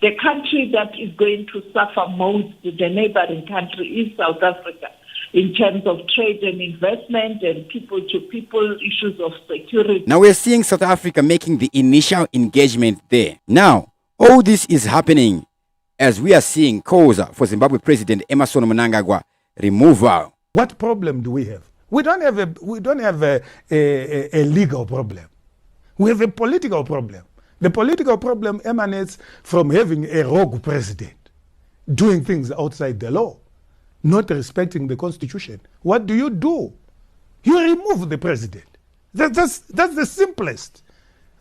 The country that is going to suffer most, the neighboring country, is South Africa, in terms of trade and investment and people-to-people issues of security. Now we're seeing South Africa making the initial engagement there. Now, all this is happening as we are seeing cause for Zimbabwe President Emmerson Mnangagwa removal. What problem do we have? We don't have a legal problem. We have a political problem. The political problem emanates from having a rogue president doing things outside the law, not respecting the constitution. What do? You remove the president. That's the simplest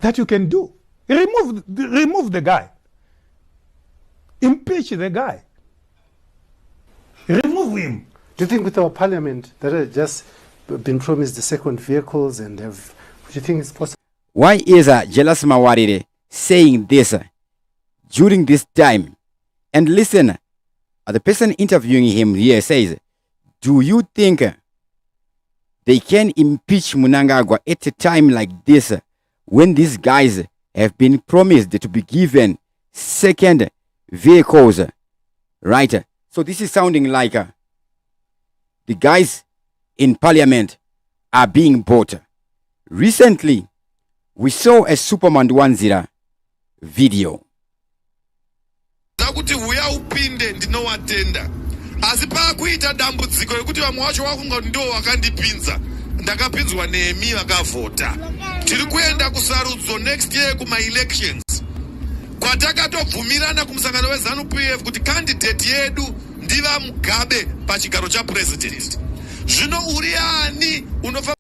that you can do. Remove the guy. Impeach the guy. Remove him. Do you think with our parliament that has just been promised the second vehicles and have, do you think it's possible? Why is Jealous Mawarire saying this during this time? And listen, the person interviewing him here says, do you think they can impeach Mnangagwa at a time like this when these guys have been promised to be given second vehicles? Right? So this is sounding like the guys in parliament are being bought. Recently, we saw a Superman 10 video. Zakuti huya upinde ndinowatenda asi pakuita dambudziko rekuti vamwe vacho vakunga ndo vakandipinza ndakapinzwa nemi vakavhota tiri kuenda kusarudzo next year kuma-elections kwatakatobvumirana kumusangano weZANU-PF kuti candidate yedu ndiva Mugabe pachigaro chapresident. Zvino uri ani unofa.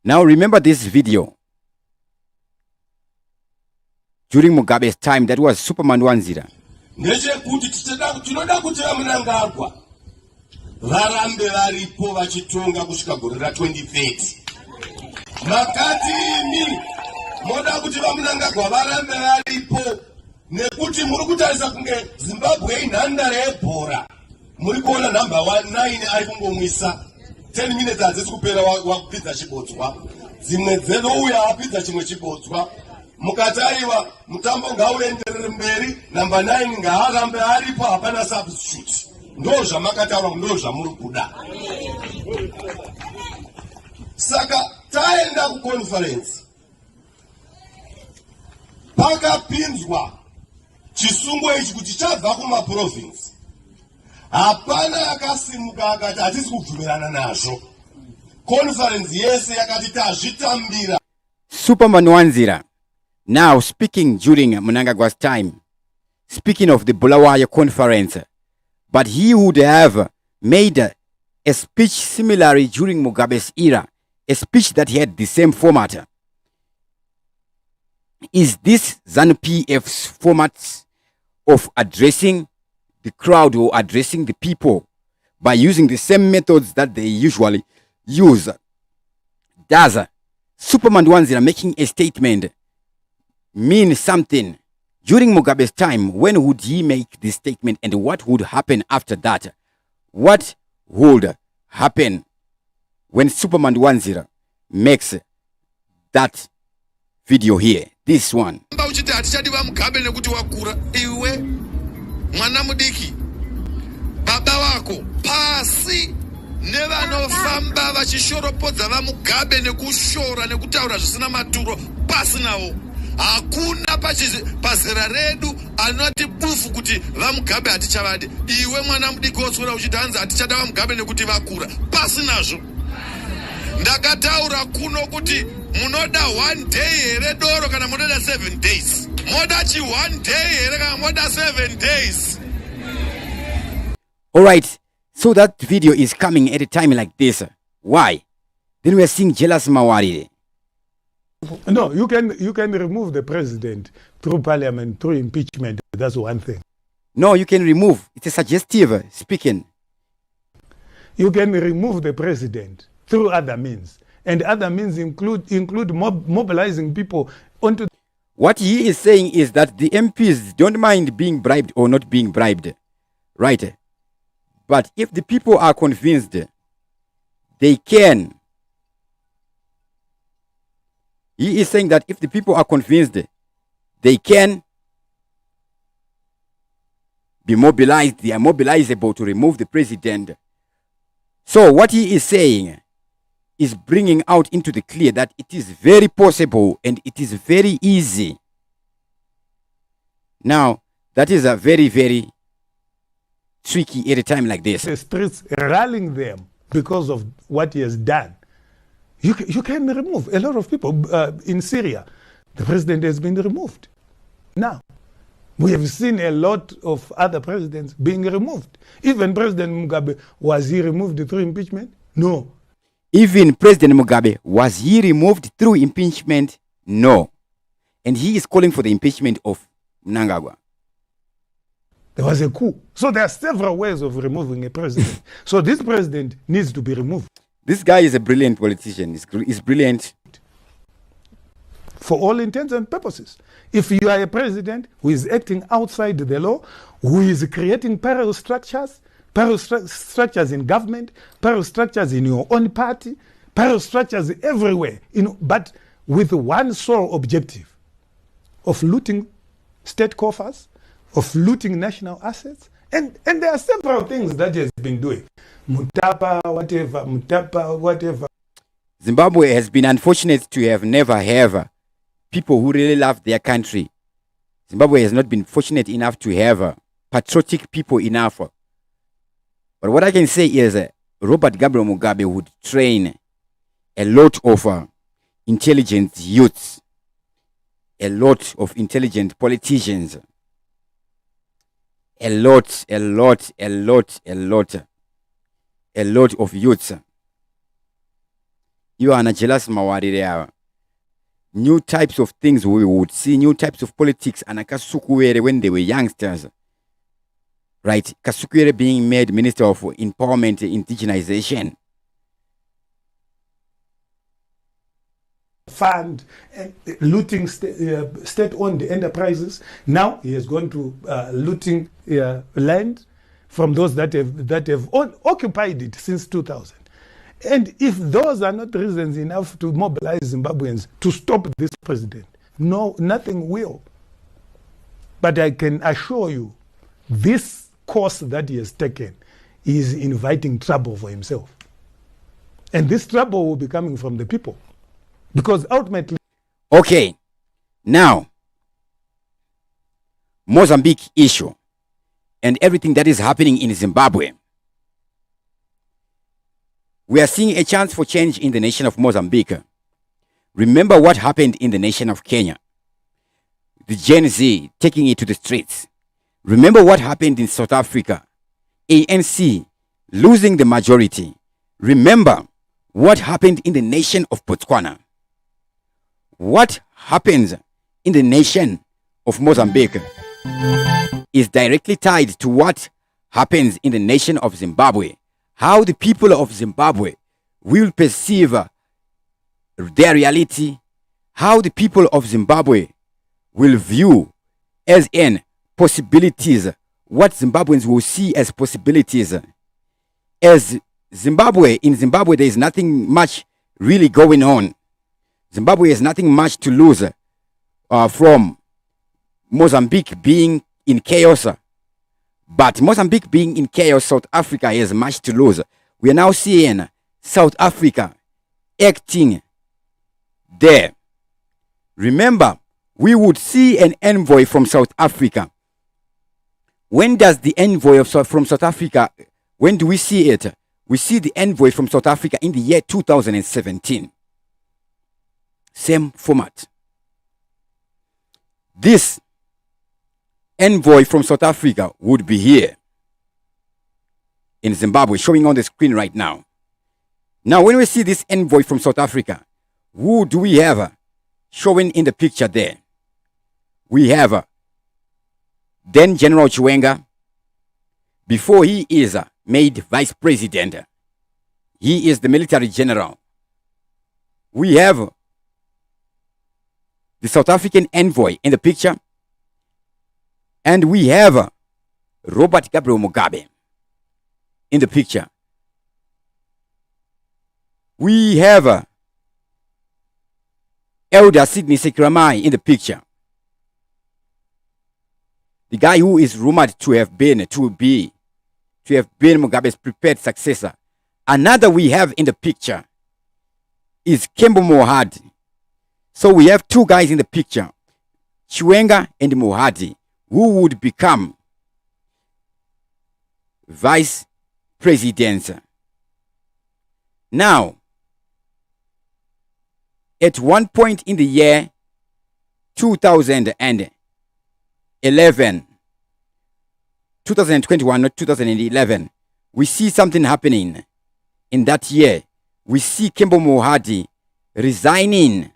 Now remember this video during Mugabe's time. That was Superman 10. Ndechekuti tinoda kuti Mnangagwa varambe varipo vachitonga kusvika gore ra2030. Makati imi moda kuti Mnangagwa varambe varipo nekuti muri kutarisa kunge Zimbabwe inhandare yebhora. Muri kuona number 19 ari kungomwisa 10 minutes hadzisi kupera wakupidza chibodzwa. Dzimwe dzenouya apidza chimwe chibodzwa. Mukataiwa mutambo ngauenderere mberi, number 9 ngaarambe aripo, hapana substitute. Ndo zvamakataura, ndo zvamuri kuda. Saka taenda kuconference pakapinzwa chisungo ichi kuti chabva kumaprovince. Hapana akasimuka akati hatisi kubvumirana nazvo. Conference yese yakati tazvitambira. Superman 10. Now speaking during Mnangagwa's time, speaking of the Bulawayo conference, but he would have made a speech similarly during Mugabe's era, a speech that had the same format. Is this ZANU-PF's format of addressing the crowd or addressing the people by using the same methods that they usually use? Does Superman 10 making a statement mean something during Mugabe's time? When would he make this statement and what would happen after that? What would happen when Superman 10 makes that video here? This one. Mwana mudiki baba wako pasi nevanofamba vachishoropodza vaMugabe nekushora nekutaura zvisina maturo pasi nawo. Hakuna pazera redu anoti bufu kuti vaMugabe hatichavadi. Iwe mwana mudiki woswera uchiti hanzi hatichada vaMugabe nekuti vakura pasi nazvo. Ndakataura kuno kuti munoda 1 day here doro kana munoda 7 days. Moda chi 1 day here kana moda 7 days. Alright, so that video is coming at a time like this. Why? Then we are seeing Jealous Mawarire. No, you can remove the president through parliament, through impeachment. That's one thing. No, you can remove. It's a suggestive speaking. You can remove the president through other means. And other means include mobilizing people onto... What he is saying is that the MPs don't mind being bribed or not being bribed. Right? But if the people are convinced, they can. He is saying that if the people are convinced, they can be mobilized. They are mobilizable to remove the president. So what he is saying is bringing out into the clear that it is very possible and it is very easy. Now, that is a very, very tricky at a time like this. The streets rallying them because of what he has done. You can remove a lot of people. In Syria, the president has been removed. Now, we have seen a lot of other presidents being removed. Even President Mugabe, was he removed through impeachment? No. Even President Mugabe, was he removed through impeachment? No. And he is calling for the impeachment of Mnangagwa. There was a coup. So there are several ways of removing a president. So this president needs to be removed. This guy is a brilliant politician. He's brilliant. For all intents and purposes. If you are a president who is acting outside the law, who is creating parallel structures in government, parallel structures in your own party, parallel structures everywhere, but with one sole objective of looting state coffers, of looting national assets, and there are several things that he has been doing. Mutapa, whatever. Zimbabwe has been unfortunate to have never have people who really love their country. Zimbabwe has not been fortunate enough to have patriotic people enough. But what I can say is Robert Gabriel Mugabe would train a lot of intelligent youths, a lot of intelligent politicians, a lot of youths. You are jealous mawarire. New types of things we would see, new types of politics, and Kasukuwere when they were youngsters. Right? Kasukuwere being made Minister of Empowerment and Indigenization. Fund and looting state-owned enterprises. Now he has gone to looting land from those that have occupied it since 2000. And if those are not reasons enough to mobilize Zimbabweans to stop this president, no, nothing will. But I can assure you, this course that he has taken is inviting trouble for himself. And this trouble will be coming from the people. Because ultimately... Okay, now, Mozambique issue and everything that is happening in Zimbabwe. We are seeing a chance for change in the nation of Mozambique. Remember what happened in the nation of Kenya. The Gen Z taking it to the streets. Remember what happened in South Africa. ANC losing the majority. Remember what happened in the nation of Botswana. What happens in the nation of Mozambique is directly tied to what happens in the nation of Zimbabwe. How the people of Zimbabwe will perceive their reality, how the people of Zimbabwe will view as in possibilities, what Zimbabweans will see as possibilities. As Zimbabwe, in Zimbabwe, there is nothing much really going on. Zimbabwe has nothing much to lose from Mozambique being in chaos. But Mozambique being in chaos, South Africa has much to lose. We are now seeing South Africa acting there. Remember, we would see an envoy from South Africa. When does the envoy from South Africa, when do we see it? We see the envoy from South Africa in the year 2017. Same format. This envoy from South Africa would be here in Zimbabwe, showing on the screen right now. Now, when we see this envoy from South Africa, who do we have showing in the picture there? We have then General Chiwenga. Before he is made vice president, he is the military general. We have the South African envoy in the picture. And we have Robert Gabriel Mugabe in the picture. We have Elder Sidney Sekiramai in the picture. the guy who is rumored to have been Mugabe's prepared successor. Another we have in the picture is Kembo Mohadi. So we have two guys in the picture, Chiwenga and Mohadi, who would become vice presidents. Now, at one point in the year 2011, 2021, not 2011, we see something happening in that year. We see Kembo Mohadi resigning.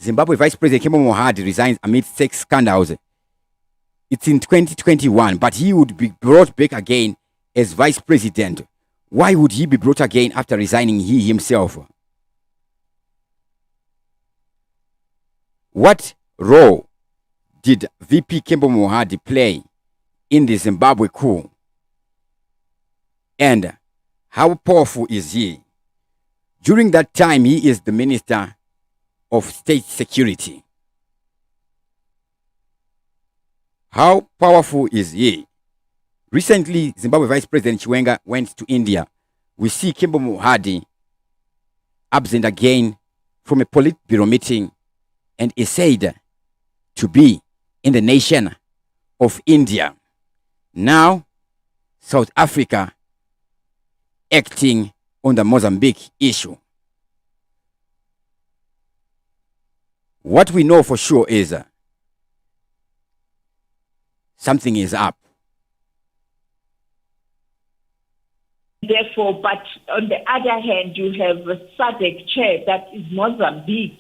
Zimbabwe Vice President Kembo Mohadi resigns amid sex scandals. It's in 2021, but he would be brought back again as Vice President. Why would he be brought again after resigning he himself? What role did VP Kembo Mohadi play in the Zimbabwe coup? And how powerful is he? During that time, he is the Minister of State Security. How powerful is he? Recently, Zimbabwe Vice President Chiwenga went to India. We see Kembo Mohadi absent again from a Politburo meeting and is said to be in the nation of India. Now, South Africa acting on the Mozambique issue. What we know for sure is something is up. Therefore, but on the other hand, you have a SADC chair that is Mozambique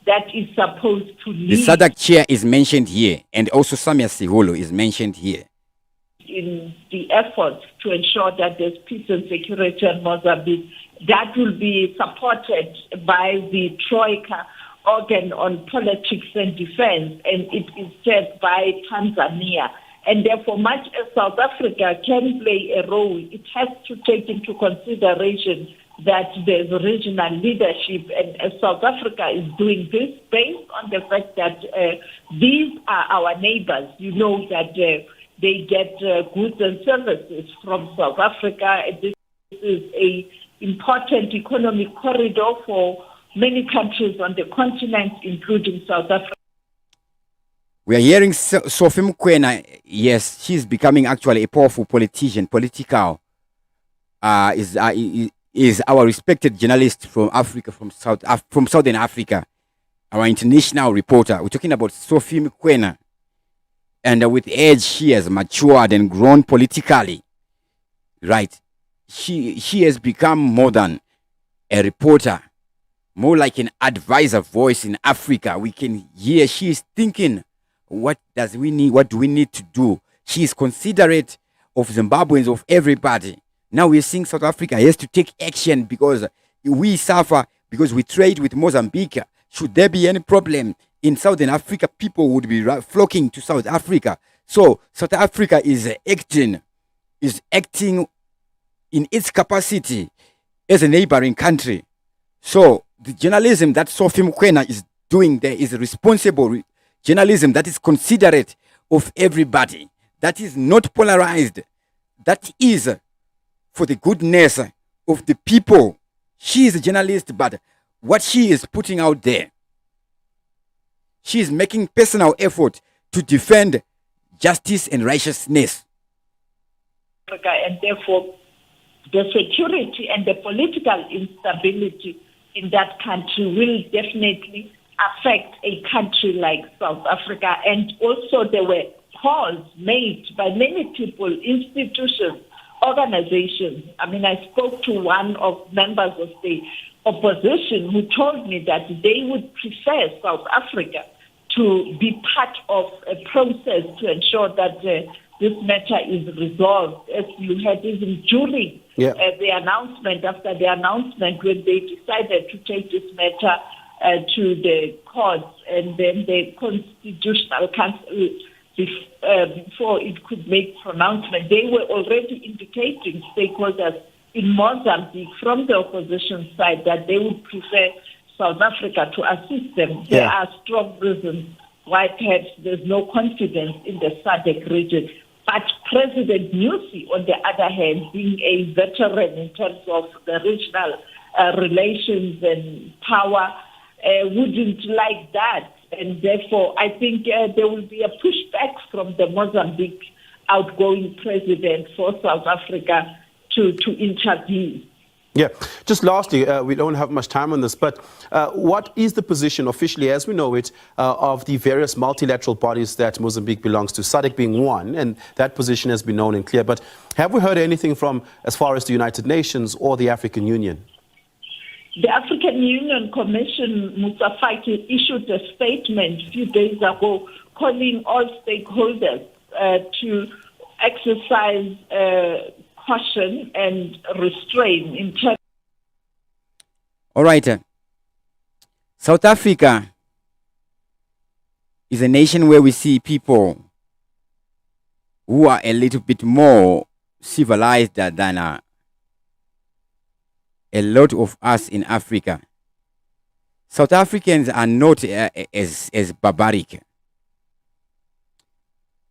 that is supposed to lead. The SADC chair is mentioned here, and also Samia Siholo is mentioned here. In the efforts to ensure that there's peace and security in Mozambique, that will be supported by the Troika organ on politics and defense, and it is chaired by Tanzania. And therefore, much as South Africa can play a role, it has to take into consideration that there's regional leadership, and as South Africa is doing this based on the fact that these are our neighbors. You know that they get goods and services from South Africa. This is an important economic corridor for many countries on the continent, including South Africa. We are hearing Sophie Mukwena. Yes, she's becoming actually a powerful politician, political. Is our respected journalist from Africa, from Southern Africa, our international reporter. We're talking about Sophie Mukwena. And with age, she has matured and grown politically. Right? She has become more than a reporter, more like an advisor voice in Africa. We can hear she is thinking, what do we need to do? She is considerate of Zimbabweans, of everybody. Now we're seeing South Africa has to take action because we suffer, because we trade with Mozambique. Should there be any problem in Southern Africa, people would be flocking to South Africa. So South Africa is acting in its capacity as a neighboring country. So the journalism that Sophie Mukwena is doing there is responsible journalism that is considerate of everybody, that is not polarized, that is for the goodness of the people. She is a journalist, but what she is putting out there, she is making personal effort to defend justice and righteousness. And therefore, the security and the political instability in that country will definitely affect a country like South Africa. And also there were calls made by many people, institutions, organizations. I mean, I spoke to one of members of the opposition who told me that they would prefer South Africa to be part of a process to ensure that this matter is resolved, as you had even during the announcement, after the announcement, when they decided to take this matter to the courts, and then the Constitutional Council, before it could make pronouncement, they were already indicating, stakeholders in Mozambique from the opposition side, that they would prefer South Africa to assist them. There are strong reasons why perhaps there's no confidence in the SADC region. But President Nyusi, on the other hand, being a veteran in terms of the regional relations and power, wouldn't like that. And therefore, I think there will be a pushback from the Mozambique outgoing president for South Africa to intervene. Yeah. Just lastly, we don't have much time on this, but what is the position officially, as we know it, of the various multilateral bodies that Mozambique belongs to, SADC being one, and that position has been known and clear. But have we heard anything from as far as the United Nations or the African Union? The African Union Commission, Musa Faki, issued a statement a few days ago calling all stakeholders to exercise caution and restraint in terms. All right. South Africa is a nation where we see people who are a little bit more civilized than a lot of us in Africa. South Africans are not as barbaric.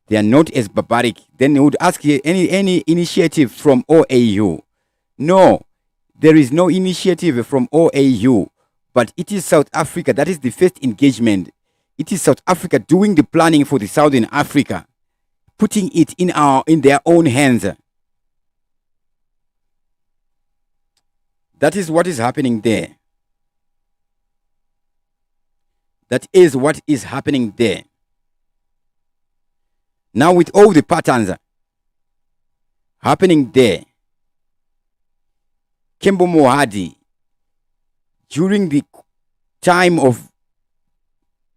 They are not as barbaric. Then they would ask you any initiative from OAU. No, there is no initiative from OAU, but it is South Africa. That is the first engagement. It is South Africa doing the planning for the Southern Africa, putting it in their own hands. That is what is happening there. That is what is happening there. Now, with all the patterns happening there, Kembo Mohadi, during the time of,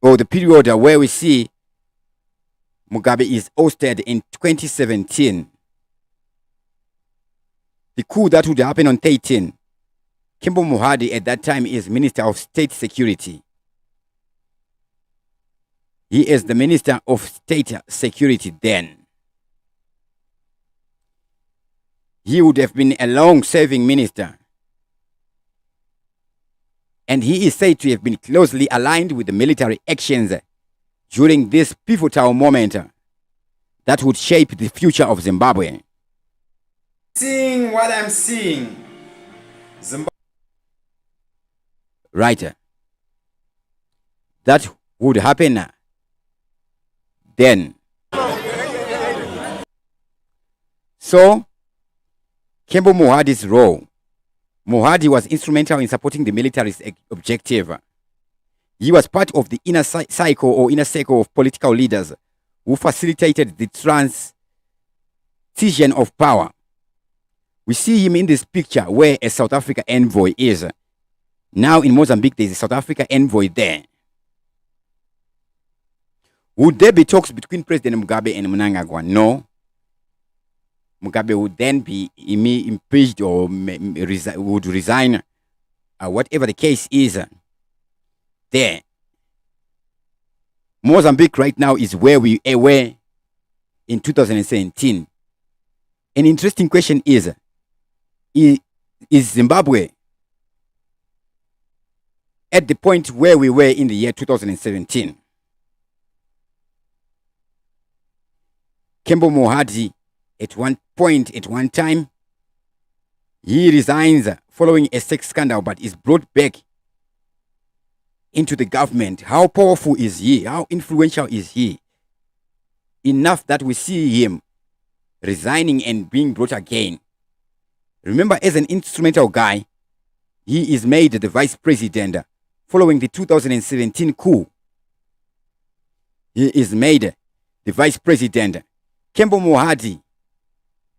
or the period where we see Mugabe is ousted in 2017, the coup that would happen on 13, Kembo Mohadi at that time is Minister of State Security. He is the Minister of State Security then. He would have been a long-serving minister. And he is said to have been closely aligned with the military actions during this pivotal moment that would shape the future of Zimbabwe. Seeing what I'm seeing, Zimbabwe. Right. That would happen then. So, Kembo Mohadi's role. Mohadi was instrumental in supporting the military's objective. He was part of the inner circle of political leaders who facilitated the transition of power. We see him in this picture where a South Africa envoy is. Now in Mozambique, there is a South Africa envoy there. Would there be talks between President Mugabe and Mnangagwa? No. Mugabe would then be impeached or would resign, whatever the case is. There. Mozambique right now is where we were in 2017. An interesting question is Zimbabwe at the point where we were in the year 2017? Kembo Mohadi, at one point, at one time, he resigns following a sex scandal, but is brought back into the government. How powerful is he? How influential is he? Enough that we see him resigning and being brought again. Remember, as an instrumental guy, he is made the vice president following the 2017 coup. He is made the vice president. Kembo Mohadi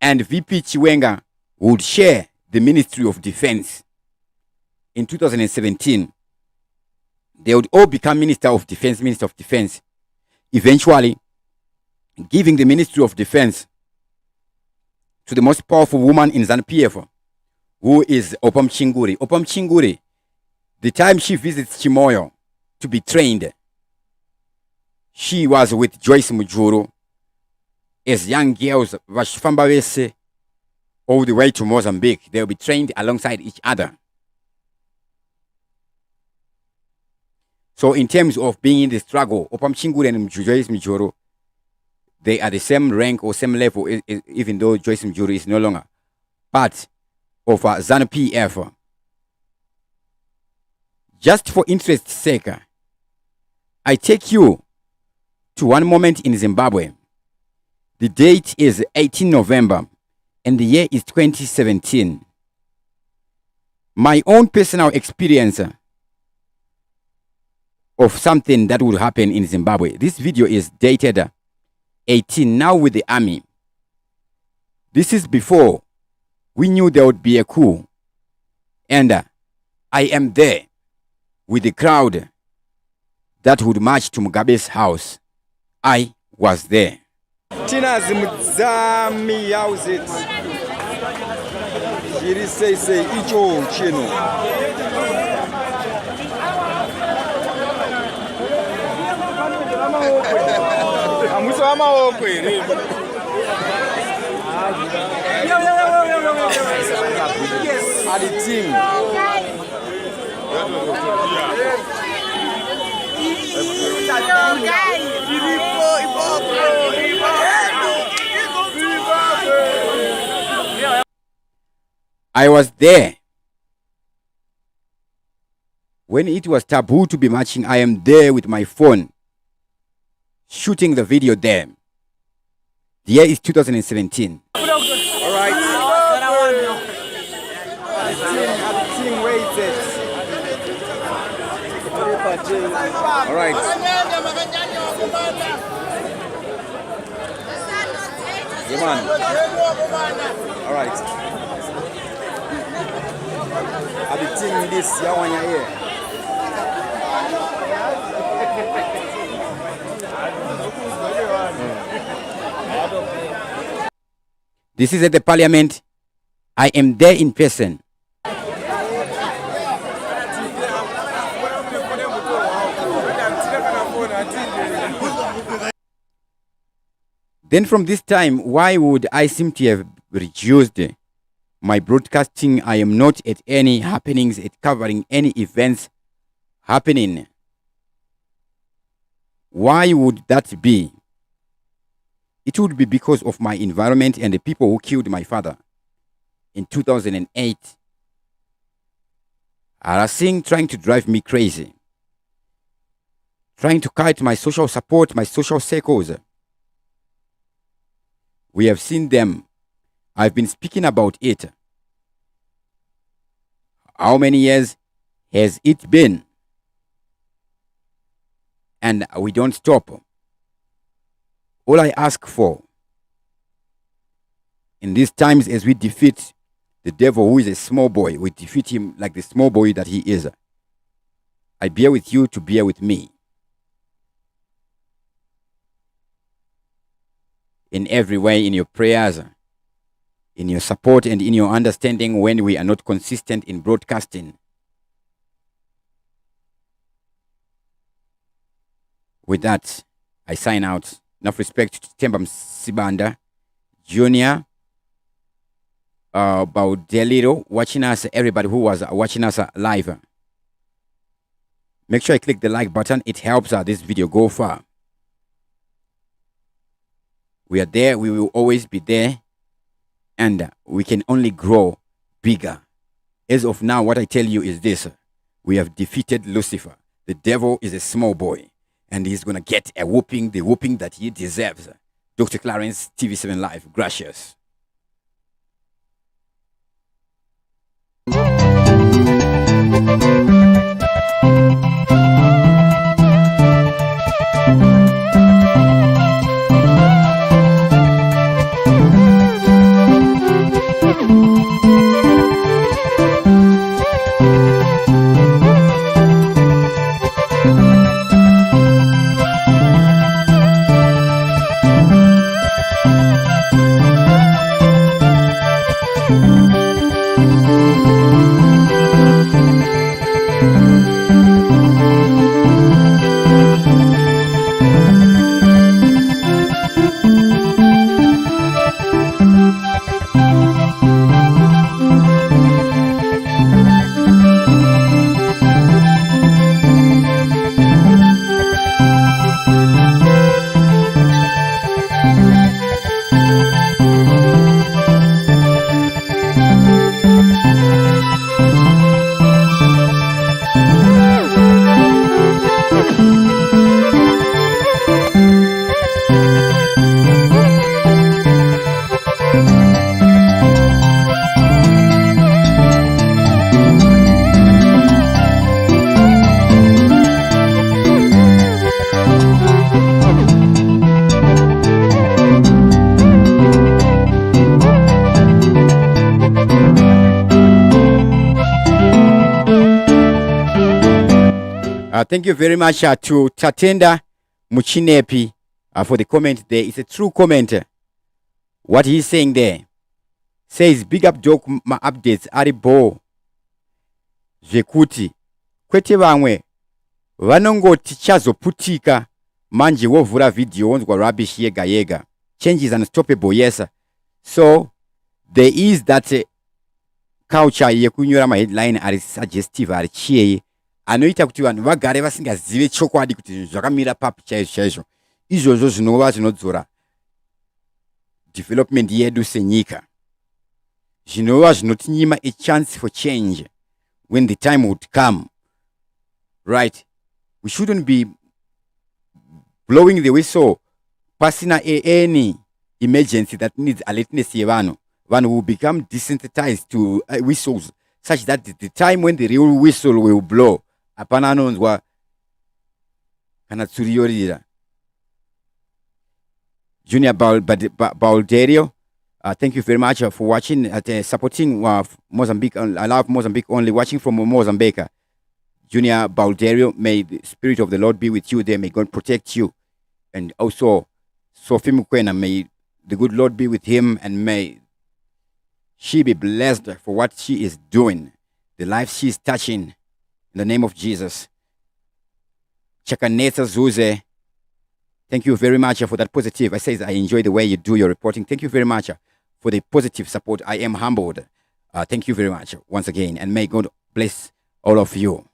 and VP Chiwenga would share the Ministry of Defense. In 2017, they would all become Minister of Defense, eventually giving the Ministry of Defense to the most powerful woman in ZANU-PF, who is Opam Chinguri. Opam Chinguri, the time she visits Chimoyo to be trained, she was with Joyce Mujuru as young girls, vashifamba vese all the way to Mozambique. They will be trained alongside each other. So in terms of being in the struggle, Opamchingure and Joyce Mjoro, they are the same rank or same level, even though Joyce Mjoro is no longer part of ZANU-PF. Just for interest's sake, I take you to one moment in Zimbabwe. The date is 18 November and the year is 2017. My own personal experience of something that would happen in Zimbabwe. This video is dated 18, now with the army. This is before we knew there would be a coup. And I am there with the crowd that would march to Mugabe's house. I was there. Tina Zimzami, how's it? Jiri say icho chino. Amuso ama okwe. Aditing. I was there. When it was taboo to be marching, I am there with my phone, shooting the video there. The year is 2017. All right. Aditing waited. All right. Come on. All right. Aditing this yawanya here. This is at the parliament. I am there in person. Then from this time, why would I seem to have reduced my broadcasting? I am not at any happenings, at covering any events happening. Why would that be? It would be because of my environment and the people who killed my father in 2008. Harassing, trying to drive me crazy. Trying to cut my social support, my social circles. We have seen them. I've been speaking about it. How many years has it been? And we don't stop. All I ask for in these times as we defeat the devil, who is a small boy, we defeat him like the small boy that he is. I bear with you to bear with me. In every way, in your prayers, in your support, and in your understanding when we are not consistent in broadcasting. With that, I sign out. Enough respect to Tembam Sibanda, Junior, Baudeliro, watching us, everybody who was watching us live. Make sure you click the like button. It helps this video go far. We are there. We will always be there. And we can only grow bigger. As of now, what I tell you is this. We have defeated Lucifer. The devil is a small boy. And he's going to get a whooping, the whooping that he deserves. Dr. Clarence, TV7 Live. Gracias. Thank you very much to Tatenda Muchinepi for the comment there. It's a true comment. What he's saying there says, big up joke ma updates aribo zvekuti kwete vamwe vanongoti chazoputika manje wovhura video wonzwa rubbish yega yega. Change is unstoppable, yes. So there is that culture yekunyora maheadline ari suggestive ari chiyeye anoita kuti vanhu vagare vasingazive chokwadi kuti zvakamira papi chaizvo izvozvo zvinova zvinodzora development yedu senyika, zvinova zvinotinyima a chance for change when the time would come, right? We shouldn't be blowing the whistle pasina any emergency that needs alertness yevanhu. Vanhu will become desensitized to whistles such that the time when the real whistle will blow apana anonzwa kana tsuriyorira. Junior Balderio, thank you very much for watching, supporting Mozambique. I love Mozambique only, watching from Mozambique. Junior Balderio, may the Spirit of the Lord be with you there. May God protect you. And also, Sophie Mukwena, may the good Lord be with him, and may she be blessed for what she is doing, the life she is touching, in the name of Jesus. Chakaneta Zuze, thank you very much for that positive. I say I enjoy the way you do your reporting. Thank you very much for the positive support. I am humbled. Thank you very much once again, and may God bless all of you.